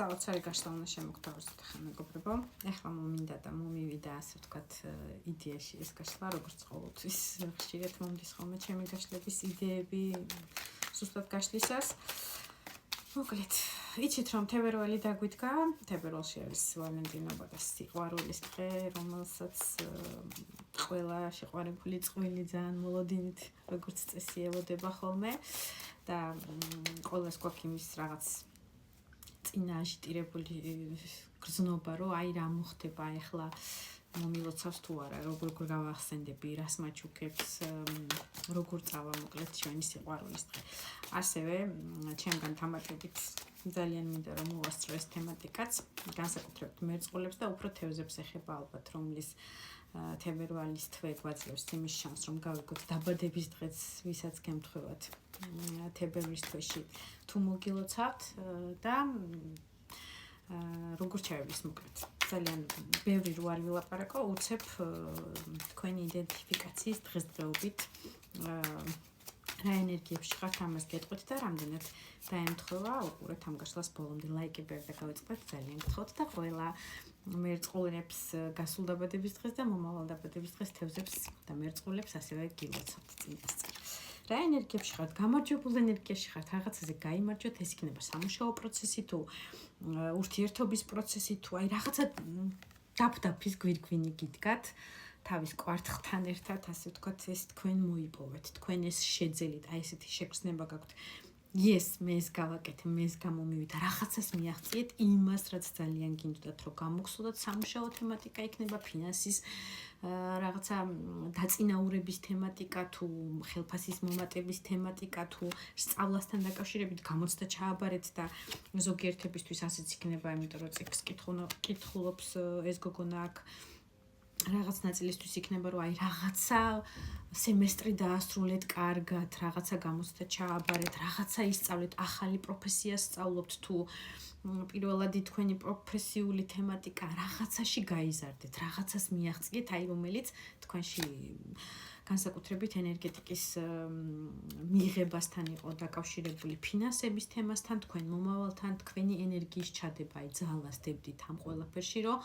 საოცარი გაშლა უნდა შემოგთავაზოთ ახლა მეგობრებო. ეხლა მომინდა და მომივიდა ასე ვთქვათ იდეაში ეს გაშლა, როგორც ყოველთვის ხშირად მომდის ხოლმე ჩემი გაშლების იდეები ზუსტად გაშლისას. მოკლედ, იცით რომ თებერვალი დაგვიდგა, თებერვალში არის ვალენტინობა და სიყვარულის დღე, რომელსაც ყველა შეყვარებული წყვილი ძალიან მოლოდინით როგორც წესი ელოდება ხოლმე და ყველას გვაქვს იმის რაღაც წინა აჟიტირებული გრძნობა, რომ აი რა მოხდება ახლა მომილოცავს თუ არა, როგორ გავახსენდები, რას მაჩუქებს, როგორ წავა მოკლედ ჩვენი სიყვარულის დღე. ასევე ჩემგან თამატებით ძალიან მინდა რომ მოვასწრო ეს თემატიკაც, განსაკუთრებით მერწყულებს და უფრო თევზებს ეხება ალბათ, რომლის თებერვალის თვე გვაძლევს იმის შანსს, რომ გავიგოთ დაბადების დღეს, ვისაც გემთხვევათ თებერვლის თვეში თუ მოგილოცავთ და როგორ ჩავების მოკლედ. ძალიან ბევრი რო არ ვილაპარაკო, უცებ თქვენი იდენტიფიკაციის დღესდღეობით რა ენერგიებში ხართ, ამას გეტყვით და რამდენად დაემთხვევა უყურეთ ამ გაშლას ბოლომდე ლაიკებები და გავიწყდეთ, ძალიან გთხოვთ და ყველა მერწყულებს გასულ დაბადების დღეს და მომავალ დაბადების დღეს თევზებს და მერწყულებს ასევე გილოცავთ წინასწარ. რა ენერგიებში ხართ, გამარჯვებულ ენერგიაში ხართ, რაღაცაზე გაიმარჯვოთ, ეს იქნება სამუშაო პროცესი თუ ურთიერთობის პროცესი თუ აი რაღაცა დაფდაფის გვირგვინი გიდგათ თავის კვარტხთან ერთად, ასე ვთქვათ, ეს თქვენ მოიპოვეთ, თქვენ ეს შეძელით, აი ესეთი შეგრძნება გაქვთ. Yes, მე ეს გავაკეთე, მე ეს გამომივიდა, რაღაცას მიაღწიეთ იმას, რაც ძალიან გინდათ, რომ გამოგხსოვდეთ, სამუშაო თემატიკა იქნება, ფინანსის რაღაცა დაწინაურების თემატიკა თუ ხელფასის მომატების თემატიკა თუ სწავლასთან დაკავშირებით გამოცდა ჩააბარეთ და ზოგიერთებისთვის ასეც იქნება, იმიტომ რომ წიგნს კითხულობს ეს გოგონა აქ რაღაც ნაწილისთვის იქნება, რომ აი რაღაცა სემესტრი დაასრულეთ კარგად, რაღაცა გამოცდა ჩააბარეთ, რაღაცა ისწავლეთ, ახალი პროფესია სწავლობთ თუ პირველადი თქვენი პროფესიული თემატიკა რაღაცაში გაიზარდეთ, რაღაცას მიაღწიეთ, აი რომელიც თქვენში განსაკუთრებით ენერგეტიკის მიღებასთან იყო დაკავშირებული ფინანსების თემასთან, თქვენ მომავალთან, თქვენი ენერგიის ჩადება, აი ძალას დებდით ამ ყველაფერში, რომ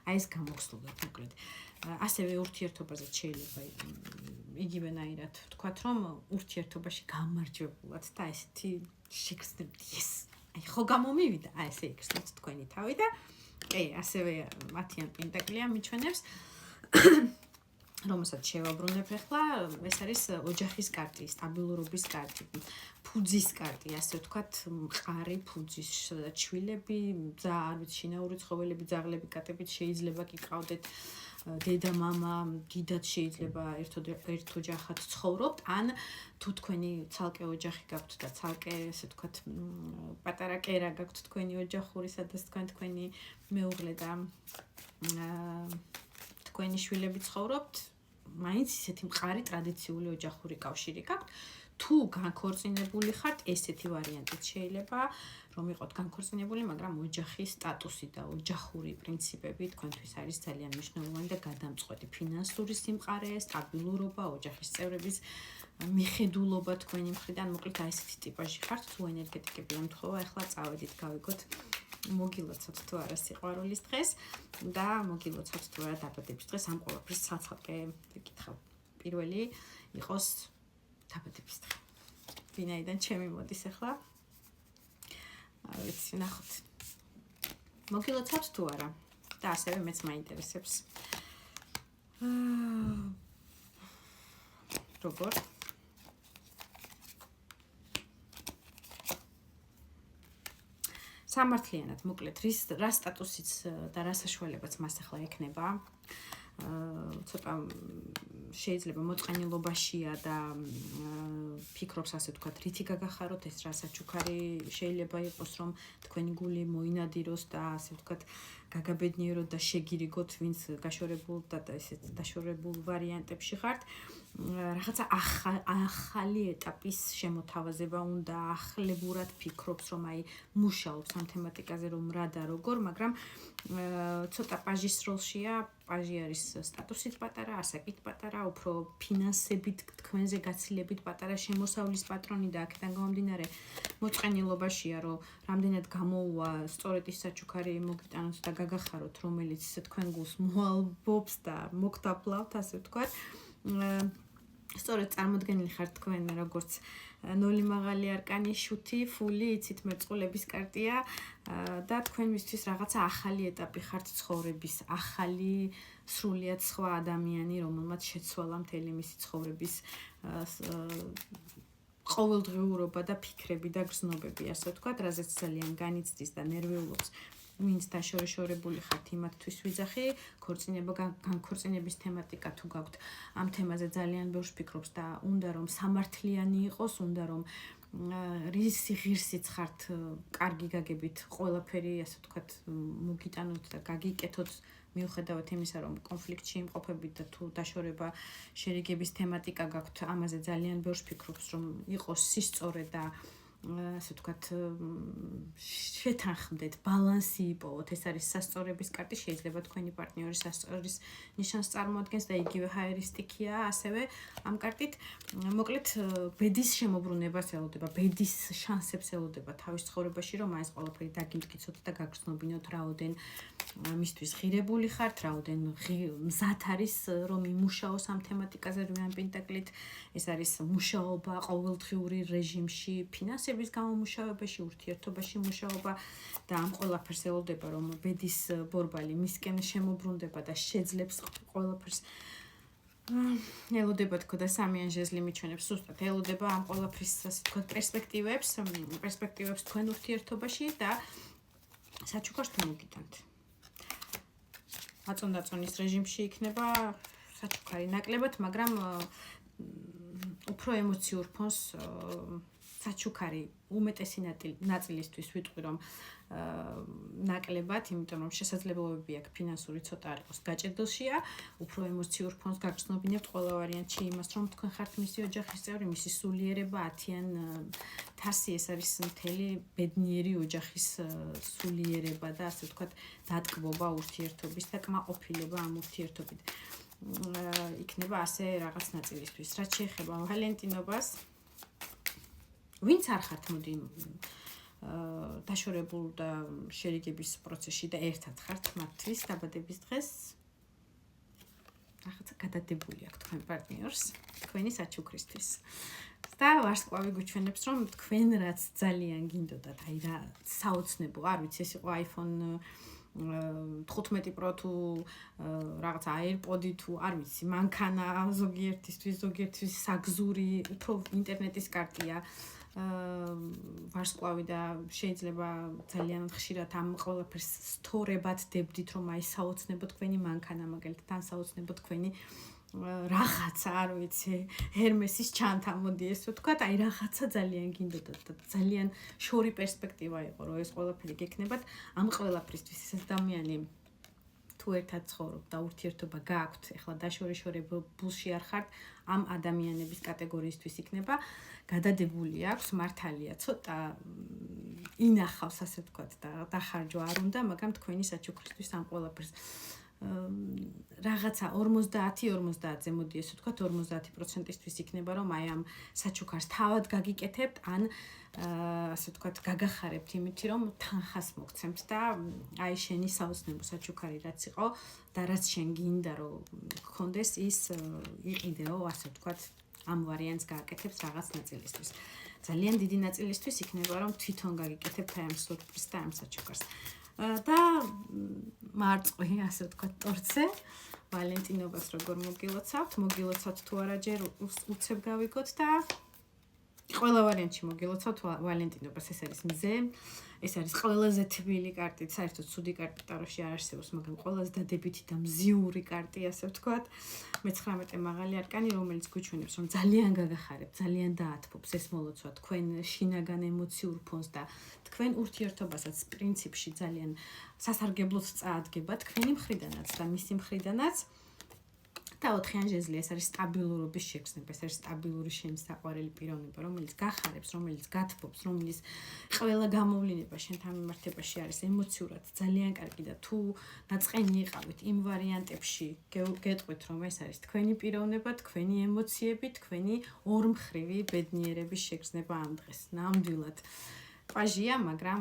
აი ეს გამოგხსოვდეთ მოკლედ. ასევე ურთიერთობაზე შეიძლება იგივენაირად ვთქვათ, რომ ურთიერთობაში გამარჯვებულად და ესეთი შეგრძნებთ, yes. აი ხო გამომივიდა, აი ესე იგრძნოთ თქვენი თავი და კი, ასევე მათიან პენტაკლია მიჩვენებს რომელსაც შევაბრუნებ ახლა, ეს არის ოჯახის კარტი, სტაბილურობის კარტი, ფუძის კარტი, ასე ვთქვათ, მყარი ფუძის შვილები, არ ვიცი, შინაური ცხოველები, ძაღლები, კატებით შეიძლება გიყავდეთ, დედა, მამა, დიდად შეიძლება ერთ ოჯახად ცხოვრობთ, ან თუ თქვენი ცალკე ოჯახი გაქვთ და ცალკე, ესე ვთქვათ, პატარა კერა გაქვთ თქვენი ოჯახური, სადაც თქვენი მეუღლე და თქვენი შვილები ცხოვრობთ, მაინც ისეთი მყარი ტრადიციული ოჯახური კავშირი გაქვთ. თუ განქორწინებული ხართ, ესეთი ვარიანტიც შეიძლება, რომ იყოთ განქორწინებული, მაგრამ ოჯახის სტატუსი და ოჯახური პრინციპები თქვენთვის არის ძალიან მნიშვნელოვანი და გადამწყვეტი. ფინანსური სიმყარე, სტაბილურობა, ოჯახის წევრების მიხედულობა თქვენი მხრიდან, მოკლედ აი ესეთი ტიპაჟი ხართ, თუ ენერგეტიკები ემთხვევა, ახლა წავედით, გავიგოთ მოგილოცავთ თუ არა სიყვარულის დღეს და მოგილოცავთ თუ არა დაბადების დღეს, ამ ყველაფერს ცალ-ცალკე ვიკითხავ. პირველი იყოს დაბადების დღე. ვინაიდან ჩემი მოდის ახლა? არ ვიცი, ნახოთ. მოგილოცავთ თუ არა? და ასევე მეც მაინტერესებს. როგორ? სამართლიანად, მოკლედ, რა სტატუსიც და რა საშუალებაც მას ახლა ექნება. ცოტა შეიძლება მოწყენილობაშია და ფიქრობს ასე ვთქვათ, რითი გაგახაროთ, ეს რა საჩუქარი შეიძლება იყოს, რომ თქვენი გული მოინადიროს და ასე ვთქვათ, გაგაბედნიეროთ და შეგირიგოთ, ვინც გაშორებულ და ესეთ დაშორებულ ვარიანტებში ხართ. რაღაცა ახალი ეტაპის შემოთავაზება უნდა, ახლებურად ფიქრობს, რომ აი მუშაობს ამ თემატიკაზე, რომ რა და როგორ, მაგრამ ცოტა პაჟის როლშია. პაჟი არის სტატუსით პატარა, ასაკით პატარა, უფრო ფინანსებით თქვენზე გაცილებით პატარა შემოსავლის პატრონი და აქედან გამომდინარე მოწყენილობაშია, რომ რამდენად გამოუვა სწორედ ის საჩუქარი მოგიტანოთ და გაგახაროთ, რომელიც თქვენ გულს მოალბობს და მოგთაფლავთ, ასე ვთქვათ. სწორედ წარმოდგენილი ხართ თქვენ როგორც ნოლი მაღალი არკანი შუთი ფული იცით მერწყულების კარტია და თქვენისთვის რაღაცა ახალი ეტაპი ხართ ცხოვრების, ახალი სრულიად სხვა ადამიანი, რომელმაც შეცვალა მთელი მისი ცხოვრების ყოველდღიურობა და ფიქრები და გრძნობები, ასე ვთქვათ, რაზეც ძალიან განიცდის და ნერვიულობს. ვინც დაშორებული ხართ, იმათთვის ვიძახი, განქორწინების თემატიკა თუ გაქვთ, ამ თემაზე ძალიან ბევრს ფიქრობს და უნდა რომ სამართლიანი იყოს, უნდა რომ რისი ღირსიც ხართ, კარგი გაგებით, ყველაფერი, ასე ვთქვათ, მოგიტანოთ და გაგიკეთოთ, მიუხედავად იმისა, რომ კონფლიქტში იმყოფებით და თუ დაშორება შერიგების თემატიკა გაქვთ, ამაზე ძალიან ბევრს ფიქრობს, რომ იყოს სისწორე და ასე ვთქვათ, შეთანხმდეთ, ბალანსი იპოვოთ. ეს არის სასწორების კარტი, შეიძლება თქვენი პარტნიორის სასწორის ნიშანს წარმოადგენს და იგივე ჰაერისტიკია, ასევე ამ კარტით, მოკლედ, ბედის შემოbrunებას ელოდება, ბედის შანსებს ელოდება თავის ცხოვრებაში, რომ ეს ყველაფერი დაგიმტკიცოთ და გაგრძნობინოთ, რაოდენ მისთვის ღირებული ხართ, რაოდენ მზად არის, რომ იმუშაოს ამ თემატიკაზე, რვიან პენტაკლით. ეს არის მუშაობა ყოველდღიური რეჟიმში, ფინანსების გამომუშავებაში, ურთიერთობაში მუშაობა და ამ ყველაფერს ელოდება, რომ ბედის ბორბალი მისკენ შემოbrunდება და შეძლებს ყველაფერს. ელოდება თქო და სამიან ჟეზლი მიჩვენებს სუსტად, ელოდება ამ ყველაფრის, ასე ვთქვათ, პერსპექტივებს თქვენ ურთიერთობაში და საჩუქარს თუ მოგიტანთ. აწონდაწონის რეჟიმში იქნება საჩუქარი ნაკლებად, მაგრამ უფრო ემოციურ ფონს საჩუქარი უმეტესი ნაწილისთვის ვიტყვი, რომ ნაკლებად, იმიტომ რომ შესაძლებლობები აქვს ფინანსური ცოტა არ იყოს გაჭედელშია, უფრო ემოციურ ფონს გაგრძნობინებთ ყველა ვარიანტში იმას, რომ თქვენ ხართ მისი ოჯახის წევრი, მისი სულიერება, 10-იან თასი, ეს არის მთელი ბედნიერი ოჯახის სულიერება და ასე ვთქვათ, დატკბობა ურთიერთობის და კმაყოფილება ამ ურთიერთობით. იქნება ასე რაღაც ნაწილისთვის. რაც შეეხება ვალენტინობას, ვინც არ ხართ, მოდი დაშორებულ და შერიგების პროცესში და ერთად ხართ მათთვის დაბადების დღეს რაღაცა გადადებული აქვს თქვენ პარტნიორს, თქვენი საჩუქრისთვის. და ვარსკვლავი გუჩვენებს, რომ თქვენ რაც ძალიან გინდოდათ, აი რა საოცნებო, არ ვიცი, ეს იყო iPhone 15 Pro თუ რაღაცა AirPod-ი თუ არ ვიცი, მანქანა ზოგიერთისთვის საგზური, უფრო ინტერნეტის კარტია. ვარსკვლავი და შეიძლება ძალიან ხშირად ამ ყველაფერს სწორებად დებდით, რომ აი საოცნებო თქვენი მანქანა, მაგალითად, ან საოცნებო თქვენი რაღაცა, არ ვიცი, ჰერმესის ჩანთა, მოდი ეს ვთქვათ, აი რაღაცა ძალიან გინდოდათ და ძალიან შორი პერსპექტივა იყო, რომ ეს ყველაფერი გექნებათ. ამ ყველაფრისთვის ეს ადამიანი თუ ერთად ცხოვრობ და ურთიერთობა გააქვთ, ეხლა დაშორებულში არ ხართ, ამ ადამიანების კატეგორიისთვის იქნება გადადებული აქვს, მართალია, ცოტა ინახავს, ასე ვთქვათ, და დახარჯვა არ უნდა, მაგრამ თქვენი საჩუქრისთვის ამ ყველაფერს რაღაცა 50-50-ზე, მოდი ესე ვთქვათ, 50%-ისთვის იქნება, რომ აი ამ საჩუქარს თავად გაგიკეთებთ, ან ასე ვთქვათ, გაგახარებთ იმით, რომ თანხას მოგცემთ და აი შენი საოცნებო საჩუქარი რაც იყო და რაც შენ გინდა რომ გქონდეს, ის იყიდეო, ასე ვთქვათ, ამ ვარიანტს გააკეთებს რაღაც ნაწილისთვის. ძალიან დიდი ნაწილისთვის იქნება, რომ თვითონ გაგიკეთებთ აი ამ სურპრიზს და ამ საჩუქარს. და მარწყვი, ასე ვთქვათ, ტორცე, ვალენტინობას როგორ მოგილოცავთ თუ არა ჯერ უცებ გავიგოთ და ყველა ვარიანტში მოგილოცავთ ვალენტინობას, ეს არის მზე, ეს არის ყველაზე თბილი კარტი, საერთოდ ცუდი კარტი ტაროში არ არსებობს, მაგრამ ყველაზე დადებითი და მზიური კარტი, ასე ვთქვათ. 19 მაღალი არკანი, რომელიც გუჩვენებს, რომ ძალიან გაგახარებთ, ძალიან დაათბობს ეს მოლოცვა თქვენ შინაგან ემოციურ ფონს და თქვენ ურთიერთობასაც პრინციპში ძალიან სასარგებლოდ წაადგება თქვენი მხრიდანაც და მისი მხრიდანაც. და 4-იან ჟეზლი ეს არის სტაბილურობის შეგრძნება, ეს არის სტაბილური შენი საყვარელი პიროვნება, რომელიც გახარებს, რომელიც გათბობს, რომელიც ყველა გამოვლენა შენთან მიმართებაში არის ემოციურად ძალიან კარგი და თუ დაწყენი იყავით იმ ვარიანტებში, გეტყვით რომ ეს არის თქვენი პიროვნება, თქვენი ემოციები, თქვენი ორმხრივი ბედნიერების შეგრძნება ამ დღეს. ნამდვილად პაჟია, მაგრამ